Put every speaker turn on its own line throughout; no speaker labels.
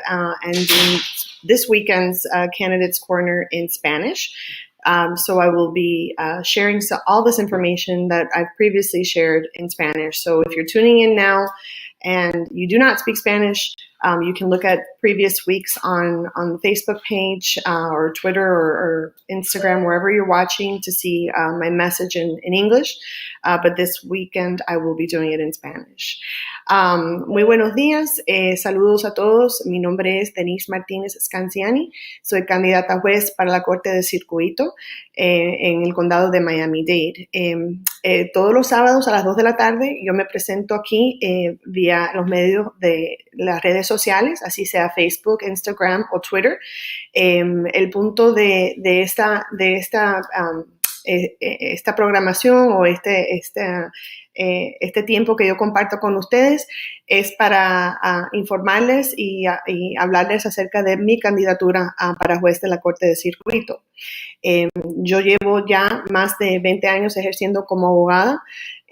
and doing this weekend's Candidates Corner in Spanish. So I will be sharing all this information that I've previously shared in Spanish. So if you're tuning in now and you do not speak Spanish, you can look at previous weeks on the Facebook page or Twitter or Instagram, wherever you're watching, to see my message in English. But this weekend I will be doing it in Spanish. Muy buenos días, saludos a todos. Mi nombre es Denise Martinez-Scanziani. Soy candidata a juez para la Corte de Circuito en el condado de Miami-Dade. Todos los sábados a las 2 de la tarde yo me presento aquí vía los medios de las redes sociales, así sea Facebook, Instagram o Twitter. El punto de esta programación o este tiempo que yo comparto con ustedes es para informarles y hablarles acerca de mi candidatura para juez de la Corte de Circuito. Yo llevo ya más de 20 años ejerciendo como abogada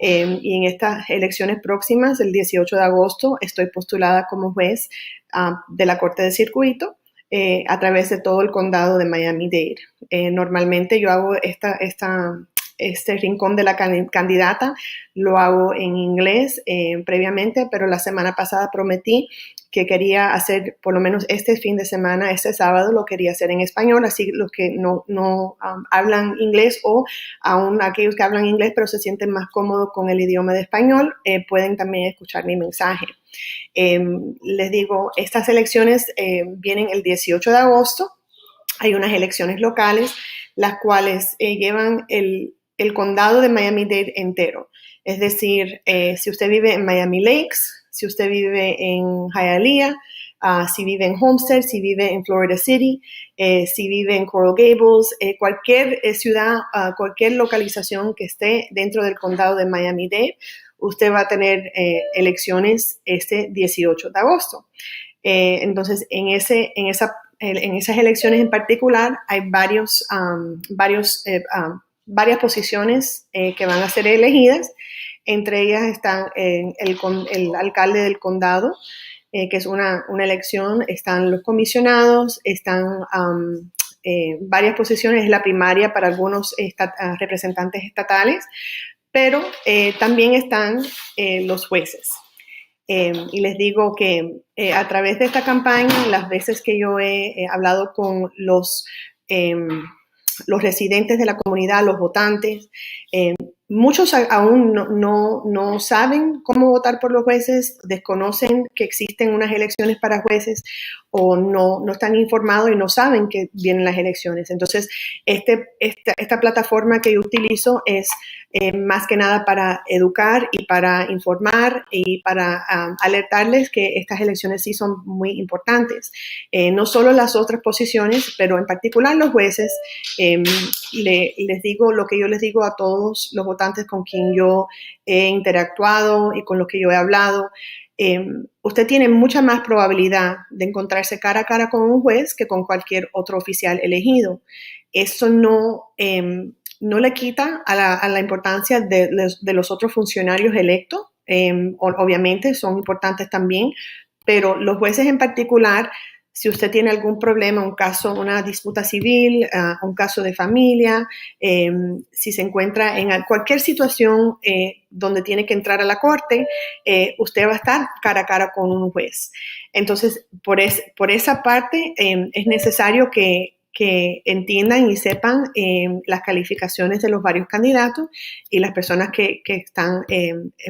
y en estas elecciones próximas, el 18 de agosto, estoy postulada como juez de la Corte de Circuito a través de todo el condado de Miami-Dade. Normalmente yo hago este rincón de la candidata, lo hago en inglés previamente, pero la semana pasada prometí que quería hacer, por lo menos este fin de semana, este sábado, lo quería hacer en español, así los que no hablan inglés o aún aquellos que hablan inglés pero se sienten más cómodos con el idioma de español, pueden también escuchar mi mensaje. Les digo, estas elecciones vienen el 18 de agosto. Hay unas elecciones locales, las cuales llevan el condado de Miami-Dade entero. Es decir, si usted vive en Miami Lakes, si usted vive en Hialeah, si vive en Homestead, si vive en Florida City, si vive en Coral Gables, cualquier ciudad, cualquier localización que esté dentro del condado de Miami-Dade, usted va a tener elecciones este 18 de agosto. Entonces, en esas elecciones en particular hay varias posiciones que van a ser elegidas. Entre ellas están el alcalde del condado, que es una elección, están los comisionados, están varias posiciones, es la primaria para algunos representantes estatales, pero también están los jueces. Y les digo que a través de esta campaña, las veces que yo he hablado con los residentes de la comunidad, los votantes, muchos aún no saben cómo votar por los jueces, desconocen que existen unas elecciones para jueces o no están informados y no saben que vienen las elecciones. Entonces, esta plataforma que yo utilizo es más que nada para educar y para informar y para alertarles que estas elecciones sí son muy importantes. No solo las otras posiciones, pero en particular los jueces. Les digo lo que yo les digo a todos los votantes con quien yo he interactuado y con los que yo he hablado. Usted tiene mucha más probabilidad de encontrarse cara a cara con un juez que con cualquier otro oficial elegido. Eso no le quita a la importancia de los otros funcionarios electos. Obviamente son importantes también, pero los jueces en particular, si usted tiene algún problema, un caso, una disputa civil, un caso de familia, si se encuentra en cualquier situación donde tiene que entrar a la corte, usted va a estar cara a cara con un juez. Entonces, por esa parte, es necesario que entiendan y sepan las calificaciones de los varios candidatos y las personas que están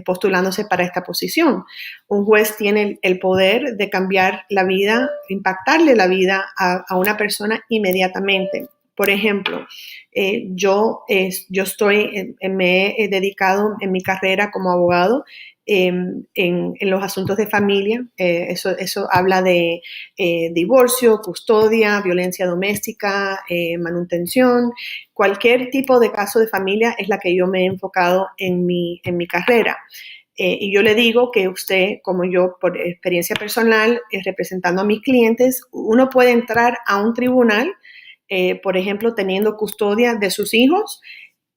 postulándose para esta posición. Un juez tiene el poder de cambiar la vida, impactarle la vida a una persona inmediatamente. Por ejemplo, yo me he dedicado en mi carrera como abogado en los asuntos de familia. Eso habla de divorcio, custodia, violencia doméstica, manutención. Cualquier tipo de caso de familia es la que yo me he enfocado en mi carrera. Y yo le digo que usted, como yo, por experiencia personal, representando a mis clientes, uno puede entrar a un tribunal, por ejemplo, teniendo custodia de sus hijos,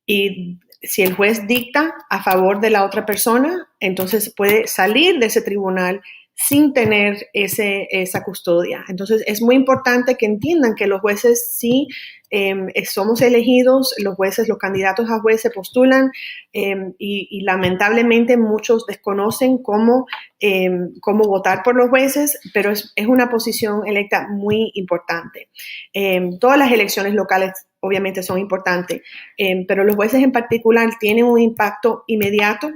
y si el juez dicta a favor de la otra persona, entonces puede salir de ese tribunal sin tener esa custodia. Entonces, es muy importante que entiendan que los jueces sí somos elegidos, los jueces, los candidatos a jueces postulan y lamentablemente muchos desconocen cómo votar por los jueces, pero es una posición electa muy importante. Todas las elecciones locales obviamente son importantes, pero los jueces en particular tienen un impacto inmediato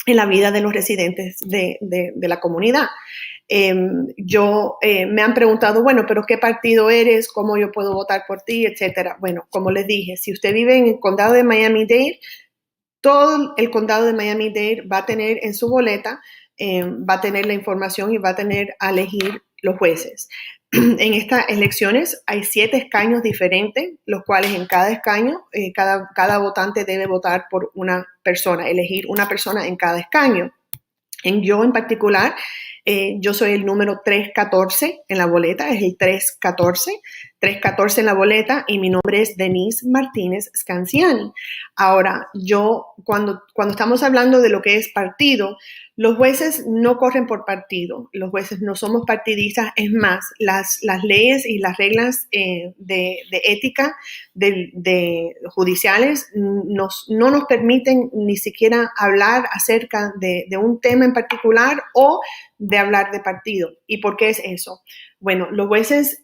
en la vida de los residentes de la comunidad. Me han preguntado, bueno, pero ¿qué partido eres? ¿Cómo yo puedo votar por ti? Etcétera. Bueno, como les dije, si usted vive en el condado de Miami-Dade, todo el condado de Miami-Dade va a tener en su boleta, va a tener la información y va a tener a elegir los jueces. En estas elecciones hay 7 escaños diferentes, los cuales en cada escaño, cada votante debe votar por una persona, elegir una persona en cada escaño. Yo en particular, yo soy el número 314 en la boleta, es el 314 en la boleta y mi nombre es Denise Martinez-Scanziani. Ahora, cuando estamos hablando de lo que es partido, los jueces no corren por partido, los jueces no somos partidistas, es más, las leyes y las reglas de ética de judiciales no nos permiten ni siquiera hablar acerca de un tema en particular o de hablar de partido. ¿Y por qué es eso? Bueno, los jueces,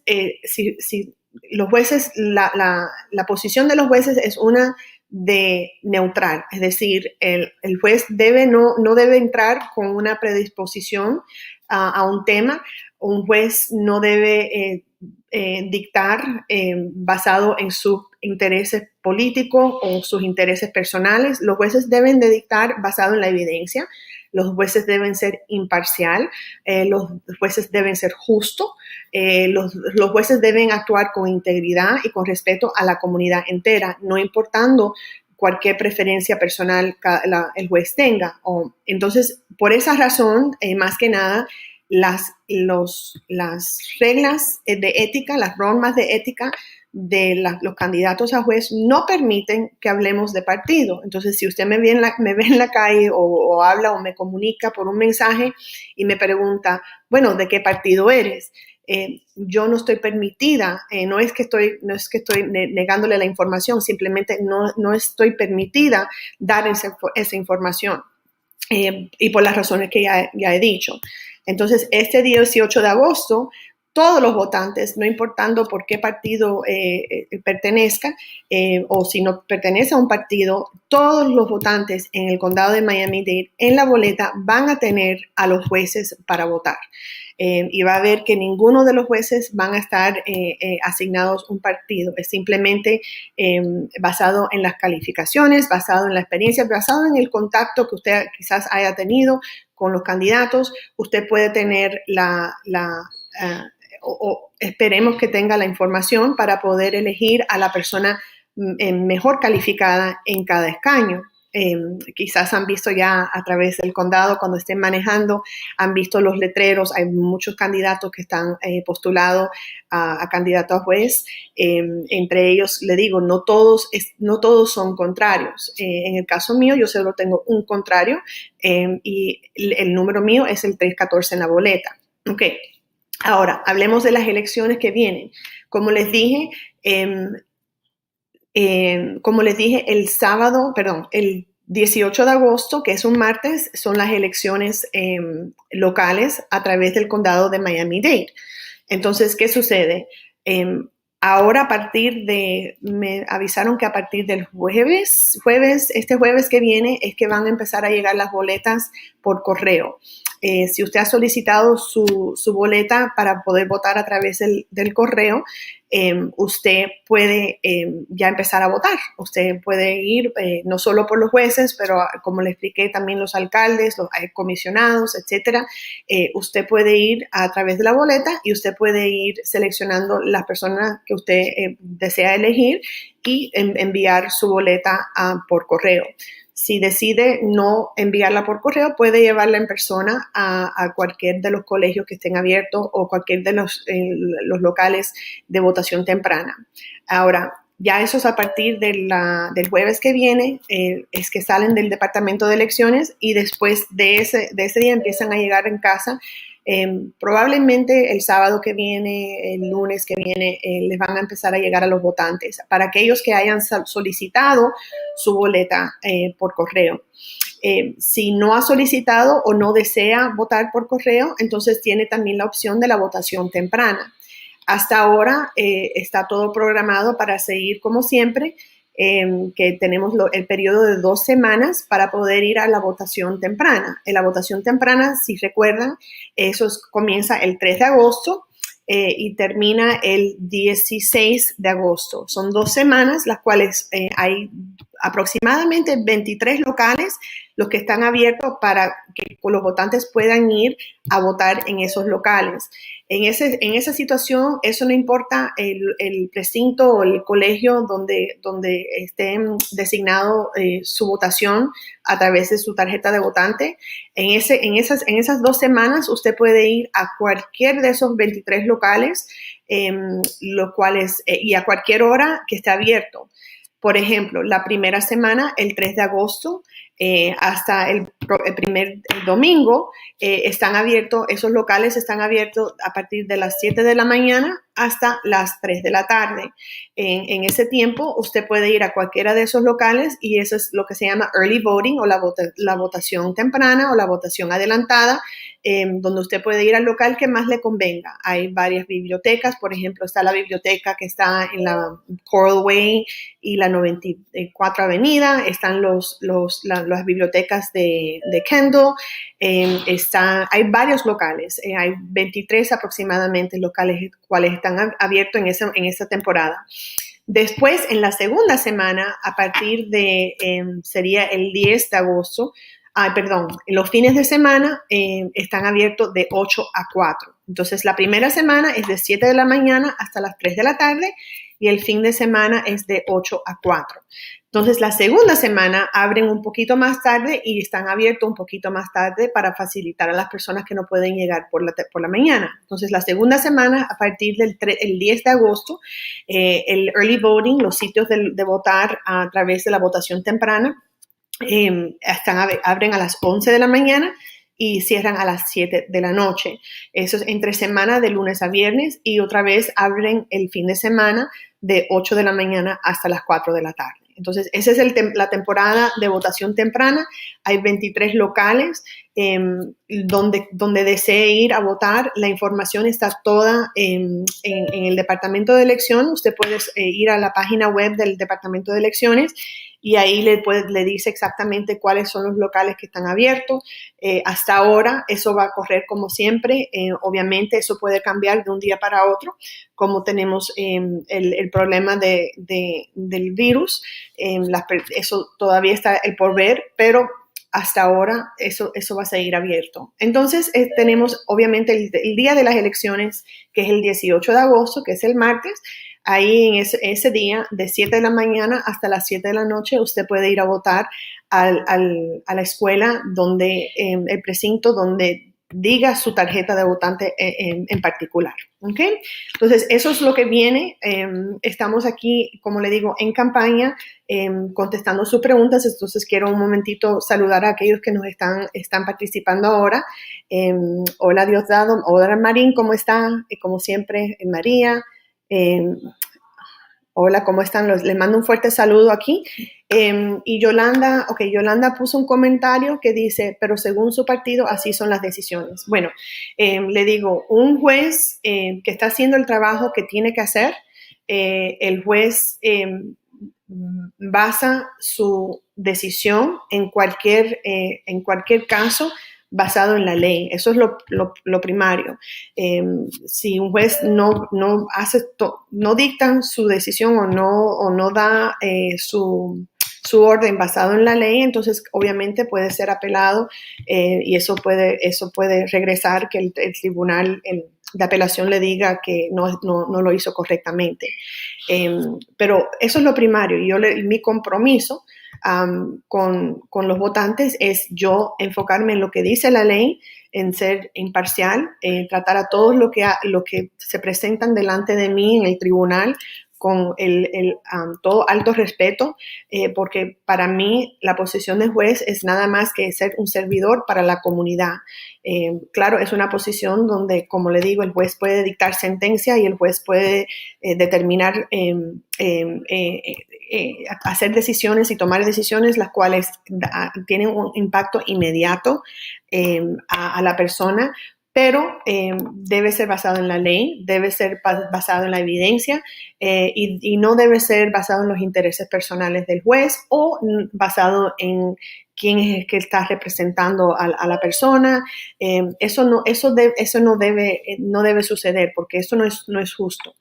los jueces, la posición de los jueces es una de neutral, es decir, el juez no debe entrar con una predisposición a un tema, un juez no debe dictar basado en sus intereses políticos o sus intereses personales. Los jueces deben de dictar basado en la evidencia. Los jueces deben ser imparcial, los jueces deben ser justos, los jueces deben actuar con integridad y con respeto a la comunidad entera, no importando cualquier preferencia personal el juez tenga. Entonces, por esa razón, más que nada, las reglas de ética, las normas de ética de los candidatos a juez no permiten que hablemos de partido. Entonces, si usted me ve en la calle o habla o me comunica por un mensaje y me pregunta, bueno, ¿de qué partido eres? Yo no estoy permitida, no es que estoy negándole la información, simplemente no estoy permitida dar esa información. Y por las razones que ya he dicho. Entonces, este 18 de agosto, todos los votantes, no importando por qué partido pertenezca o si no pertenece a un partido, todos los votantes en el condado de Miami-Dade en la boleta van a tener a los jueces para votar. Y va a ver que ninguno de los jueces van a estar asignados un partido. Es simplemente basado en las calificaciones, basado en la experiencia, basado en el contacto que usted quizás haya tenido con los candidatos. Usted puede tener o esperemos que tenga la información para poder elegir a la persona mejor calificada en cada escaño. Quizás han visto ya a través del condado cuando estén manejando, han visto los letreros, hay muchos candidatos que están postulados a candidato a juez, entre ellos, le digo, no todos son contrarios. En el caso mío, yo solo tengo un contrario y el número mío es el 314 en la boleta. Ok. Ahora, hablemos de las elecciones que vienen. Como les dije, el 18 de agosto, que es un martes, son las elecciones locales a través del condado de Miami-Dade. Entonces, ¿qué sucede? Ahora me avisaron que a partir del este jueves que viene, es que van a empezar a llegar las boletas por correo. Si usted ha solicitado su boleta para poder votar a través del correo, usted puede ya empezar a votar. Usted puede ir no solo por los jueces, pero como le expliqué, también los alcaldes, los comisionados, etcétera. Usted puede ir a través de la boleta y usted puede ir seleccionando las personas que usted desea elegir y enviar su boleta por correo. Si decide no enviarla por correo, puede llevarla en persona a cualquier de los colegios que estén abiertos o cualquier de los locales de votación temprana. Ahora, ya esos a partir del jueves que viene es que salen del Departamento de Elecciones y después de ese día empiezan a llegar en casa Probablemente el sábado que viene, el lunes que viene, les van a empezar a llegar a los votantes. Para aquellos que hayan solicitado su boleta por correo. Si no ha solicitado o no desea votar por correo, entonces tiene también la opción de la votación temprana. Hasta ahora está todo programado para seguir como siempre, que tenemos el periodo de 2 semanas para poder ir a la votación temprana. En la votación temprana, si recuerdan, comienza el 3 de agosto y termina el 16 de agosto. Son 2 semanas, las cuales hay aproximadamente 23 locales los que están abiertos para que los votantes puedan ir a votar en esos locales. En esa situación, eso no importa el precinto o el colegio donde esté designado su votación a través de su tarjeta de votante. En esas 2 semanas, usted puede ir a cualquier de esos 23 locales, los cuales, y a cualquier hora que esté abierto. Por ejemplo, la primera semana, el 3 de agosto, hasta el primer domingo, están abiertos, esos locales están abiertos a partir de las 7 de la mañana hasta las 3 de la tarde. En ese tiempo, usted puede ir a cualquiera de esos locales y eso es lo que se llama early voting o la votación temprana o la votación adelantada, donde usted puede ir al local que más le convenga. Hay varias bibliotecas, por ejemplo, está la biblioteca que está en la Coral Way y la 94 Avenida, están las bibliotecas de Kendall, hay varios locales, hay 23 aproximadamente locales cuales están abiertos en esa temporada. Después, en la segunda semana, a partir de, sería el 10 de agosto, los fines de semana están abiertos de 8 a 4. Entonces, la primera semana es de 7 de la mañana hasta las 3 de la tarde y el fin de semana es de 8 a 4. Entonces, la segunda semana abren un poquito más tarde y están abiertos un poquito más tarde para facilitar a las personas que no pueden llegar por la mañana. Entonces, la segunda semana, a partir del 10 de agosto, el early voting, los sitios de votar a través de la votación temprana, abren a las 11 de la mañana y cierran a las 7 de la noche. Eso es entre semana de lunes a viernes y otra vez abren el fin de semana de 8 de la mañana hasta las 4 de la tarde. Entonces, esa es la temporada de votación temprana. Hay 23 locales donde desee ir a votar. La información está toda en el Departamento de Elección. Usted puede ir a la página web del Departamento de Elecciones y ahí le dice exactamente cuáles son los locales que están abiertos. Hasta ahora, eso va a correr como siempre. Obviamente, eso puede cambiar de un día para otro, como tenemos el problema del virus. Eso todavía está el por ver, pero hasta ahora eso va a seguir abierto. Entonces, tenemos obviamente el día de las elecciones, que es el 18 de agosto, que es el martes. Ahí en ese día, de 7 de la mañana hasta las 7 de la noche, usted puede ir a votar a la escuela el precinto donde diga su tarjeta de votante en particular. ¿Okay? Entonces, eso es lo que viene. Estamos aquí, como le digo, en campaña, contestando sus preguntas. Entonces, quiero un momentito saludar a aquellos que nos están participando ahora. Hola, Diosdado. Hola, Marín, ¿cómo está? Como siempre, María. Hola, ¿cómo están? Les mando un fuerte saludo aquí. Y Yolanda puso un comentario que dice, pero según su partido, así son las decisiones. Bueno, le digo, un juez que está haciendo el trabajo que tiene que hacer, el juez basa su decisión en cualquier caso basado en la ley. Eso es lo primario. Si un juez no dicta su decisión o no da su orden basado en la ley, entonces obviamente puede ser apelado y eso puede regresar que el tribunal de apelación le diga que no lo hizo correctamente. Pero eso es lo primario y mi compromiso con los votantes es yo enfocarme en lo que dice la ley, en ser imparcial, tratar a todos lo que se presentan delante de mí en el tribunal con todo alto respeto, porque para mí la posición de juez es nada más que ser un servidor para la comunidad. Claro, es una posición donde, como le digo, el juez puede dictar sentencia y el juez puede determinar, hacer decisiones y tomar decisiones las cuales tienen un impacto inmediato a la persona, pero debe ser basado en la ley, debe ser basado en la evidencia y no debe ser basado en los intereses personales del juez o basado en quién es el que está representando a la persona. Eso no debe suceder, porque eso no es justo.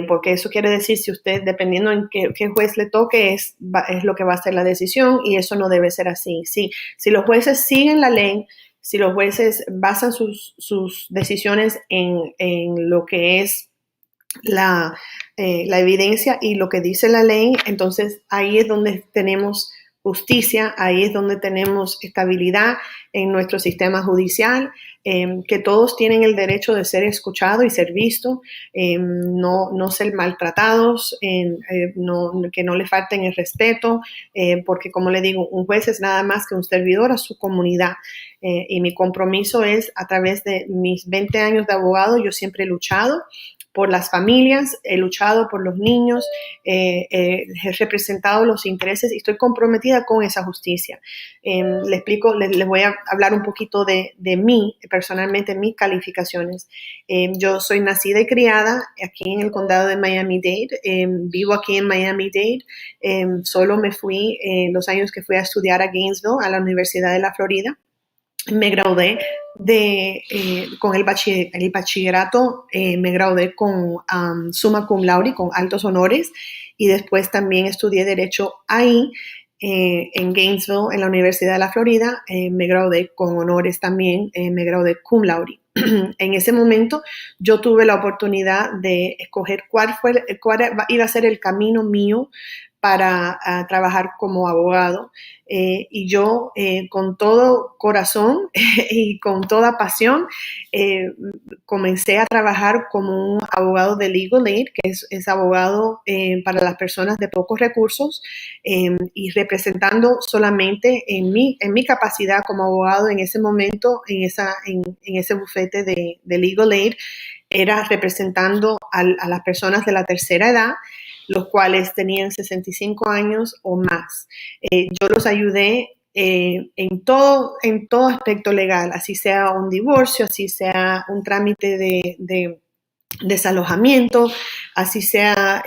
Porque eso quiere decir, si usted, dependiendo en qué juez le toque, es lo que va a ser la decisión, y eso no debe ser así. Si los jueces siguen la ley, si los jueces basan sus decisiones en lo que es la evidencia y lo que dice la ley, entonces ahí es donde tenemos justicia, ahí es donde tenemos estabilidad en nuestro sistema judicial, que todos tienen el derecho de ser escuchados y ser vistos, no ser maltratados, que no le falten el respeto, porque, como le digo, un juez es nada más que un servidor a su comunidad, y mi compromiso es, a través de mis 20 años de abogado, yo siempre he luchado por las familias, he luchado por los niños, he representado los intereses y estoy comprometida con esa justicia. Les voy a hablar un poquito de mí, personalmente, mis calificaciones. Yo soy nacida y criada aquí en el condado de Miami-Dade, vivo aquí en Miami-Dade, solo me fui los años que fui a estudiar a Gainesville, a la Universidad de la Florida. Me gradué con el bachillerato, me gradué con summa cum laude, con altos honores, y después también estudié Derecho ahí, en Gainesville, en la Universidad de la Florida. Me gradué con honores también, me gradué cum laude. En ese momento yo tuve la oportunidad de escoger cuál iba a ser el camino mío para trabajar como abogado, y yo con todo corazón y con toda pasión comencé a trabajar como un abogado de legal aid, que es abogado para las personas de pocos recursos, y representando solamente en mi capacidad como abogado en ese momento, en ese bufete de legal aid, era representando a las personas de la tercera edad, los cuales tenían 65 años o más. Yo los ayudé en todo aspecto legal, así sea un divorcio, así sea un trámite de desalojamiento, así sea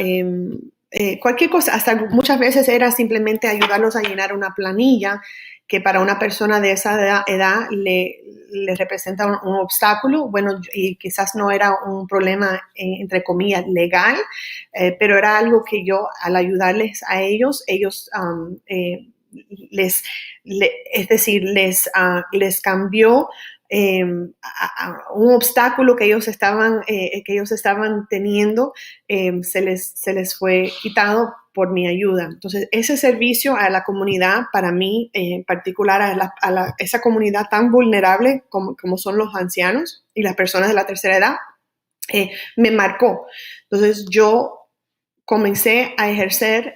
cualquier cosa. Hasta muchas veces era simplemente ayudarlos a llenar una planilla que para una persona de esa edad le representa un obstáculo. Bueno, y quizás no era un problema, entre comillas, legal, pero era algo que yo, al ayudarles a ellos les cambió un obstáculo que ellos estaban teniendo, se les fue quitado por mi ayuda. Entonces, ese servicio a la comunidad, para mí, en particular a esa comunidad tan vulnerable como son los ancianos y las personas de la tercera edad, me marcó. Entonces, yo comencé a ejercer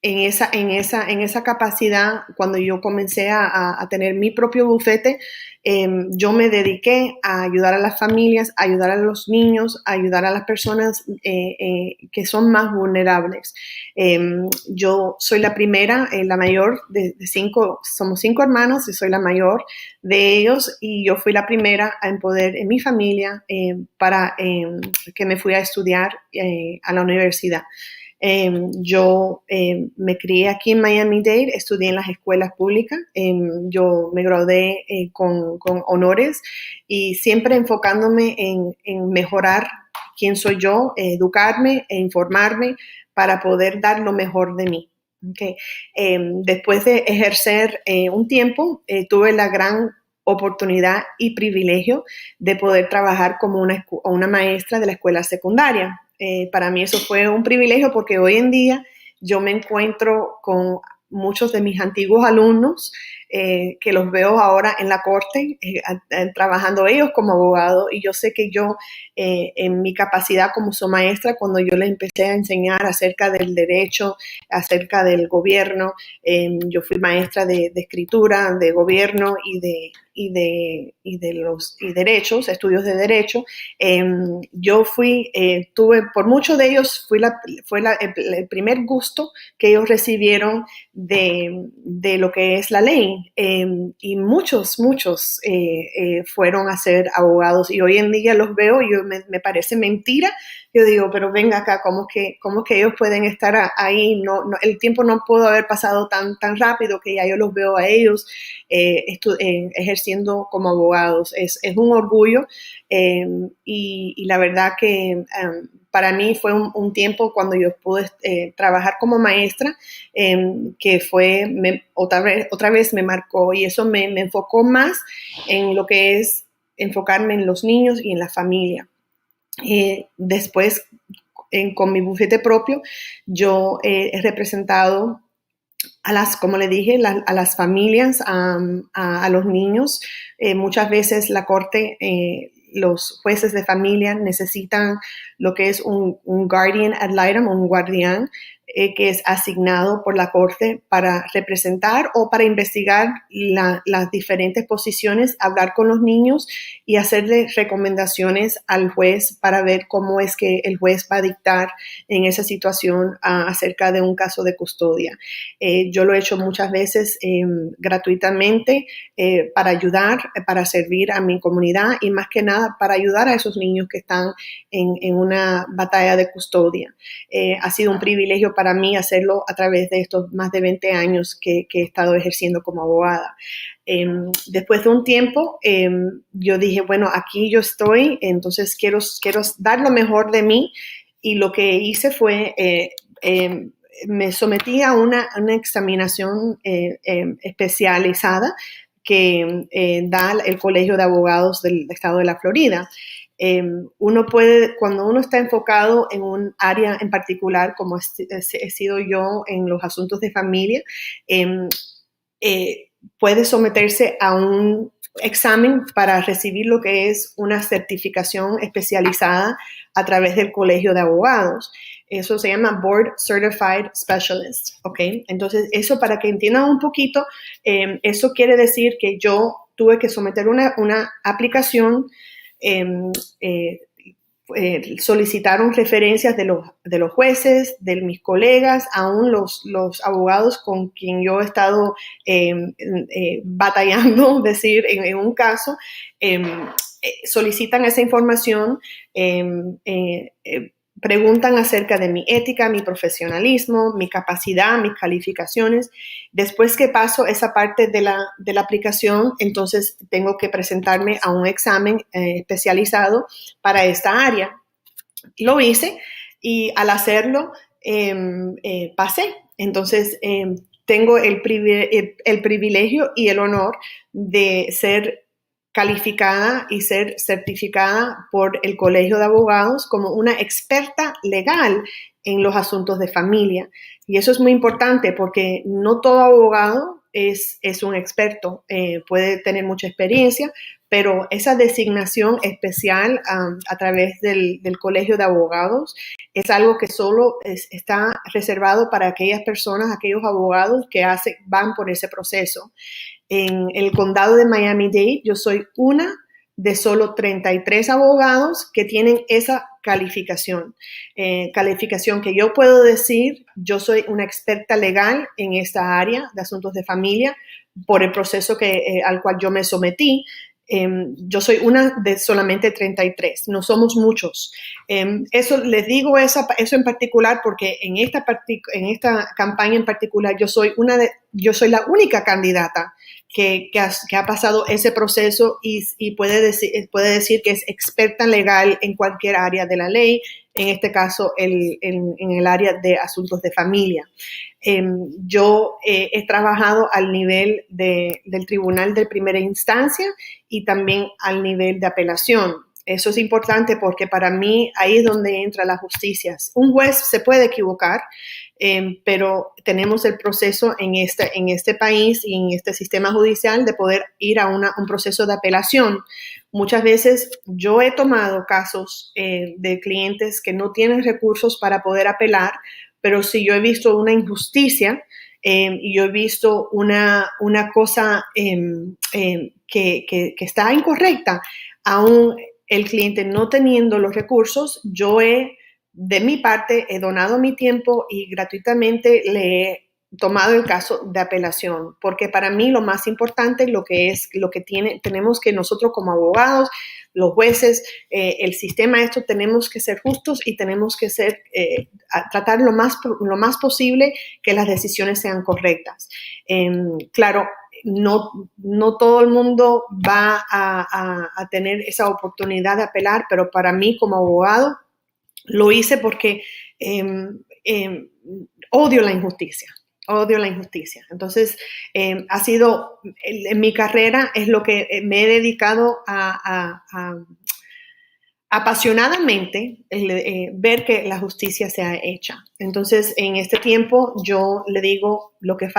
en esa capacidad cuando yo comencé a tener mi propio bufete. Yo me dediqué a ayudar a las familias, a ayudar a los niños, a ayudar a las personas que son más vulnerables. Yo soy la primera, la mayor de 5, somos 5 hermanos y soy la mayor de ellos, y yo fui la primera en mi familia, para que me fui a estudiar a la universidad. Yo me crié aquí en Miami-Dade, estudié en las escuelas públicas, yo me gradué con honores, y siempre enfocándome en mejorar quién soy yo, educarme e informarme para poder dar lo mejor de mí. Okay. Después de ejercer un tiempo, tuve la gran oportunidad y privilegio de poder trabajar como una maestra de la escuela secundaria. Para mí eso fue un privilegio, porque hoy en día yo me encuentro con muchos de mis antiguos alumnos, que los veo ahora en la corte, trabajando ellos como abogados, y yo sé que yo, en mi capacidad como su maestra, cuando yo les empecé a enseñar acerca del derecho, acerca del gobierno, yo fui maestra de escritura, de gobierno y derechos, estudios de derecho. Yo tuve, por muchos de ellos, fue el primer gusto que ellos recibieron de lo que es la ley. Y muchos fueron a ser abogados, y hoy en día los veo y me parece mentira. Yo digo, pero venga acá, ¿cómo que ellos pueden estar ahí? El tiempo no pudo haber pasado tan rápido que ya yo los veo a ellos ejerciendo como abogados. Es un orgullo, y la verdad que para mí fue un tiempo cuando yo pude trabajar como maestra, que otra vez me marcó, y eso me enfocó más en lo que es enfocarme en los niños y en la familia. Después, con mi bufete propio, yo he representado como le dije, a las familias, a los niños. Muchas veces la corte, los jueces de familia necesitan lo que es un guardian ad litem, un guardián, que es asignado por la corte para representar o para investigar las diferentes posiciones, hablar con los niños y hacerle recomendaciones al juez para ver cómo es que el juez va a dictar en esa situación acerca de un caso de custodia. Yo lo he hecho muchas veces gratuitamente, para ayudar, para servir a mi comunidad, y más que nada para ayudar a esos niños que están en una batalla de custodia. Ha sido un privilegio para mí hacerlo a través de estos más de 20 años que he estado ejerciendo como abogada. Después de un tiempo, yo dije, bueno, aquí yo estoy, entonces quiero dar lo mejor de mí, y lo que hice fue me sometí a una examinación especializada que da el Colegio de Abogados del Estado de la Florida. Cuando uno está enfocado en un área en particular, como he sido yo en los asuntos de familia, puede someterse a un examen para recibir lo que es una certificación especializada a través del Colegio de Abogados. Eso se llama Board Certified Specialist, ¿ok? Entonces, eso, para que entiendan un poquito, eso quiere decir que yo tuve que someter una aplicación. Solicitaron referencias de los jueces, de mis colegas, aún los abogados con quien yo he estado batallando, decir, en un caso, solicitan esa información, preguntan acerca de mi ética, mi profesionalismo, mi capacidad, mis calificaciones. Después que paso esa parte de la aplicación, entonces tengo que presentarme a un examen especializado para esta área. Lo hice, y al hacerlo pasé. Entonces tengo el privilegio y el honor de ser calificada y ser certificada por el Colegio de Abogados como una experta legal en los asuntos de familia. Y eso es muy importante, porque no todo abogado es un experto, puede tener mucha experiencia, pero esa designación especial a través del Colegio de Abogados es algo que solo está reservado para aquellas personas, aquellos abogados que van por ese proceso. En el condado de Miami-Dade, yo soy una de solo 33 abogados que tienen esa calificación. Calificación que yo puedo decir, yo soy una experta legal en esta área de asuntos de familia por el proceso al cual yo me sometí. Yo soy una de solamente 33, no somos muchos. Eso les digo eso en particular porque en esta campaña en particular yo soy la única candidata que ha pasado ese proceso y puede decir que es experta legal en cualquier área de la ley, en este caso en el área de asuntos de familia. Yo he trabajado al nivel del tribunal de primera instancia y también al nivel de apelación. Eso es importante porque para mí ahí es donde entra la justicia. Un juez se puede equivocar, pero tenemos el proceso en este país y en este sistema judicial de poder ir a un proceso de apelación. Muchas veces yo he tomado casos de clientes que no tienen recursos para poder apelar, pero si yo he visto una injusticia y yo he visto una cosa que está incorrecta, aún el cliente no teniendo los recursos, de mi parte, he donado mi tiempo y gratuitamente le he tomado el caso de apelación, porque para mí lo más importante, tenemos que nosotros como abogados, los jueces, el sistema, tenemos que ser justos y tenemos que tratar lo más posible que las decisiones sean correctas. Claro, no todo el mundo va a tener esa oportunidad de apelar, pero para mí como abogado lo hice porque odio la injusticia. Odio la injusticia. Entonces, ha sido, en mi carrera, es lo que me he dedicado apasionadamente, ver que la justicia sea hecha. Entonces, en este tiempo, yo le digo lo que